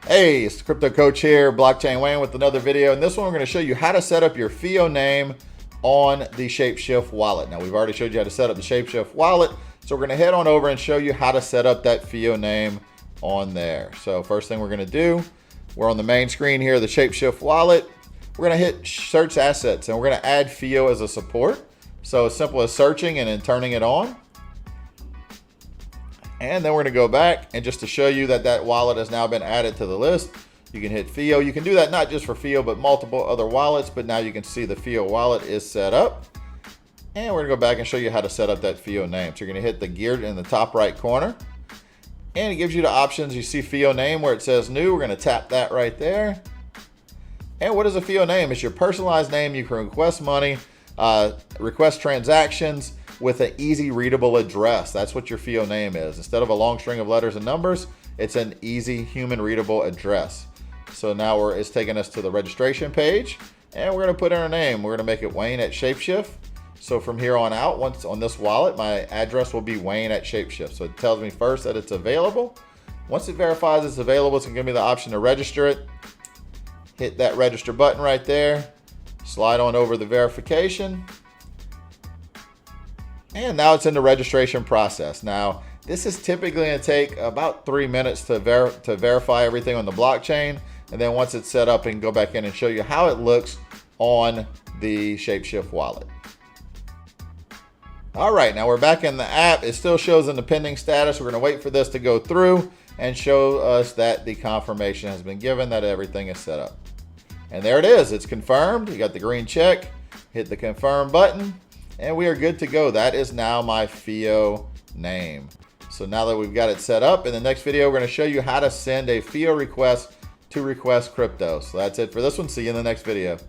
Hey, it's the Crypto Coach here, Blockchain Wayne with another video. In this one, we're going to show you how to set up your FIO name on the Shapeshift wallet. Now, we've already showed you how to set up the Shapeshift wallet, so we're going to head on over and show you how to set up that FIO name on there. So first thing we're going to do, we're on the main screen here, the Shapeshift wallet. We're going to hit Search Assets, and we're going to add FIO as a support. So as simple as searching and then turning it on. And then we're going to go back, and just to show you that that wallet has now been added to the list, you can hit FIO. You can do that not just for FIO, but multiple other wallets. But now you can see the FIO wallet is set up. And we're going to go back and show you how to set up that FIO name. So you're going to hit the gear in the top right corner. And it gives you the options. You see FIO name where it says new. We're going to tap that right there. And what is a FIO name? It's your personalized name. You can request money, request transactions, with an easy readable address. That's what your FIO name is. Instead of a long string of letters and numbers, it's an easy human readable address. So now it's taking us to the registration page, and we're going to put in our name. We're going to make it Wayne at Shapeshift. So from here on out, once on this wallet, my address will be Wayne at Shapeshift. So it tells me first that it's available. Once it verifies it's available, it's going to give me the option to register it. Hit that register button right there. Slide on over the verification. And now it's in the registration process. Now, this is typically going to take about 3 minutes to verify everything on the blockchain. And then once it's set up, I can go back in and show you how it looks on the Shapeshift wallet. All right, now we're back in the app. It still shows in the pending status. We're going to wait for this to go through and show us that the confirmation has been given, that everything is set up. And there it is. It's confirmed. You got the green check. Hit the confirm button. And we are good to go. That is now my FIO name. So now that we've got it set up, in the next video, we're going to show you how to send a FIO request to Request Crypto. So that's it for this one. See you in the next video.